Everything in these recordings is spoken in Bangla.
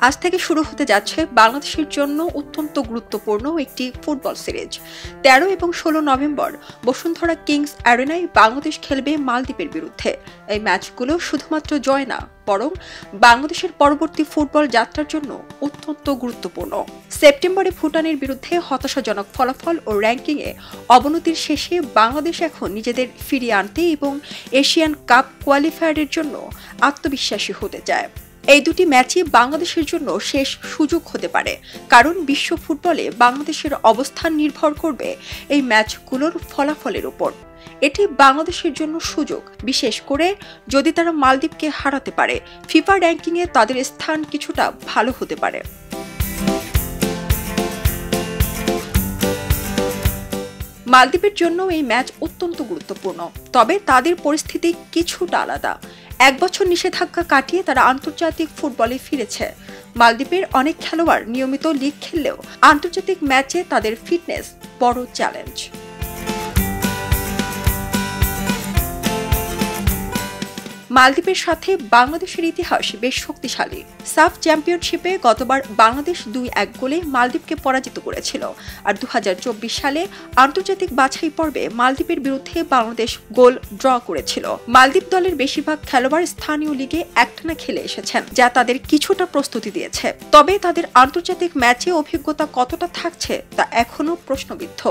আজ থেকে শুরু হতে যাচ্ছে বাংলাদেশের জন্য অত্যন্ত গুরুত্বপূর্ণ একটি ফুটবল সিরিজ। ১৩ এবং ১৬ নভেম্বর বসুন্ধরা কিংস অ্যারেনায় বাংলাদেশ খেলবে মালদ্বীপের বিরুদ্ধে। এই ম্যাচগুলো শুধুমাত্র জয় না, বরং বাংলাদেশের পরবর্তী ফুটবল যাত্রার জন্য অত্যন্ত গুরুত্বপূর্ণ। সেপ্টেম্বরে ভুটানের বিরুদ্ধে হতাশাজনক ফলাফল ও র্যাঙ্কিংয়ে অবনতির শেষে বাংলাদেশ এখন নিজেদের ফিরিয়ে আনতে এবং এশিয়ান কাপ কোয়ালিফায়ারের জন্য আত্মবিশ্বাসী হতে চায়। এই দুটি ম্যাচই বাংলাদেশের জন্য শেষ সুযোগ হতে পারে, কারণ বিশ্ব ফুটবলে বাংলাদেশের অবস্থান নির্ভর করবে এই ম্যাচগুলোর ফলাফলের উপর। এটি বাংলাদেশের জন্য সুযোগ, বিশেষ করে যদি তারা মালদ্বীপকে হারাতে পারে। ফিফা র্যাঙ্কিংয়ে তাদের স্থান কিছুটা ভালো হতে পারে। মালদ্বীপের জন্য এই ম্যাচ অত্যন্ত গুরুত্বপূর্ণ, তবে তাদের পরিস্থিতি কিছুটা আলাদা। ১ বছর নিষেধাজ্ঞা কাটিয়ে তারা আন্তর্জাতিক ফুটবলে ফিরেছে। মালদ্বীপের অনেক খেলোয়াড় নিয়মিত লিগ খেললেও আন্তর্জাতিক ম্যাচে তাদের ফিটনেস বড় চ্যালেঞ্জ। মালদ্বীপের সাথে বাংলাদেশের ইতিহাস বেশ শক্তিশালী। সাফ চ্যাম্পিয়নশিপে গতবার বাংলাদেশ ২-১ গোলে মালদ্বীপকে পরাজিত করেছিল, আর ২০২৪ সালে আন্তর্জাতিক বাছাই পর্বে মালদ্বীপের বিরুদ্ধে বাংলাদেশ গোল ড্র করেছিল। মালদ্বীপ দলের বেশিরভাগ খেলোয়াড় স্থানীয় লিগে একটানা খেলে এসেছেন, যা তাদের কিছুটা প্রস্তুতি দিয়েছে। তবে তাদের আন্তর্জাতিক ম্যাচে অভিজ্ঞতা কতটা থাকছে তা এখনও প্রশ্নবিদ্ধ।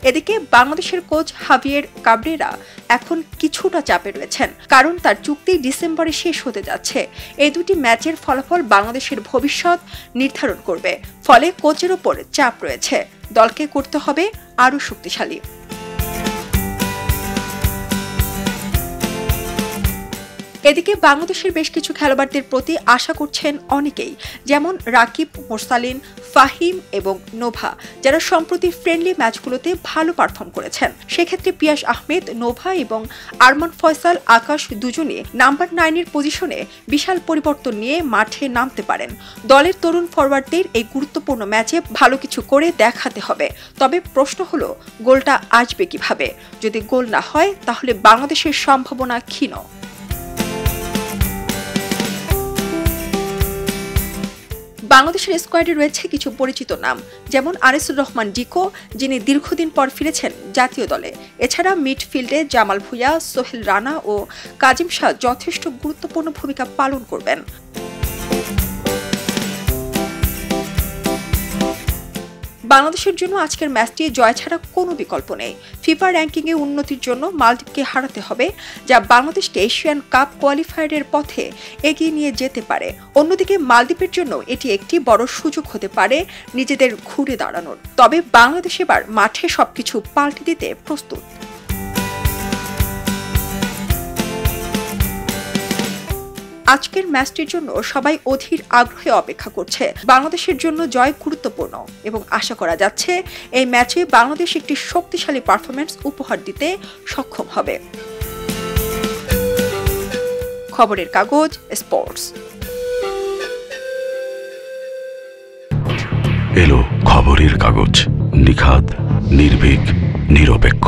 এদিকে বাংলাদেশের কোচ হাভিয়ের কাবরেরা এখন কিছুটা চাপে রয়েছেন, কারণ তার চুক্তি ডিসেম্বরে শেষ হতে যাচ্ছে। এই দুটি ম্যাচের ফলাফল বাংলাদেশের ভবিষ্যৎ নির্ধারণ করবে, ফলে কোচের ওপর চাপ রয়েছে। দলকে করতে হবে আরও শক্তিশালী। এদিকে বাংলাদেশের বেশ কিছু খেলোয়াড়দের প্রতি আশা করছেন অনেকেই, যেমন রাকিব, মোরসালিন, ফাহিম এবং নোভা, যারা সম্প্রতি ফ্রেন্ডলি ম্যাচগুলোতে ভালো পারফর্ম করেছেন। সেক্ষেত্রে পিয়াস আহমেদ, নোভা এবং আরমান ফয়সাল আকাশ দুজনে নাম্বার 9-এর পজিশনে বিশাল পরিবর্তন নিয়ে মাঠে নামতে পারেন। দলের তরুণ ফরওয়ার্ডদের এই গুরুত্বপূর্ণ ম্যাচে ভালো কিছু করে দেখাতে হবে। তবে প্রশ্ন হলো, গোলটা আসবে কিভাবে? যদি গোল না হয় তাহলে বাংলাদেশের সম্ভাবনা ক্ষীণ। বাংলাদেশের স্কোয়াডে রয়েছে কিছু পরিচিত নাম, যেমন আনিসুর রহমান ডিকো, যিনি দীর্ঘদিন পর ফিরেছেন জাতীয় দলে। এছাড়া মিডফিল্ডে জামাল ভুঁইয়া, সোহেল রানা ও কাজিম শাহ যথেষ্ট গুরুত্বপূর্ণ ভূমিকা পালন করবেন। বাংলাদেশের জন্য আজকের ম্যাচটি জয় ছাড়া কোনো বিকল্প নেই। ফিফা র্যাঙ্কিংয়ে উন্নতির জন্য মালদ্বীপকে হারাতে হবে, যা বাংলাদেশকে এশিয়ান কাপ কোয়ালিফায়ারের পথে এগিয়ে নিয়ে যেতে পারে। অন্যদিকে মালদ্বীপের জন্য এটি একটি বড় সুযোগ হতে পারে নিজেদের ঘুরে দাঁড়ানোর। তবে বাংলাদেশ এবার মাঠে সবকিছু পাল্টে দিতে প্রস্তুত। আজকের ম্যাচটির জন্য সবাই অধীর আগ্রহে অপেক্ষা করছে। বাংলাদেশের জন্য জয় গুরুত্বপূর্ণ এবং আশা করা যাচ্ছে এই ম্যাচে বাংলাদেশ একটি শক্তিশালী পারফরম্যান্স উপহার দিতে সক্ষম হবে। খবরের কাগজ স্পোর্টস। এলো খবরের কাগজ, নিখাত, নির্ভীক, নিরপেক্ষ।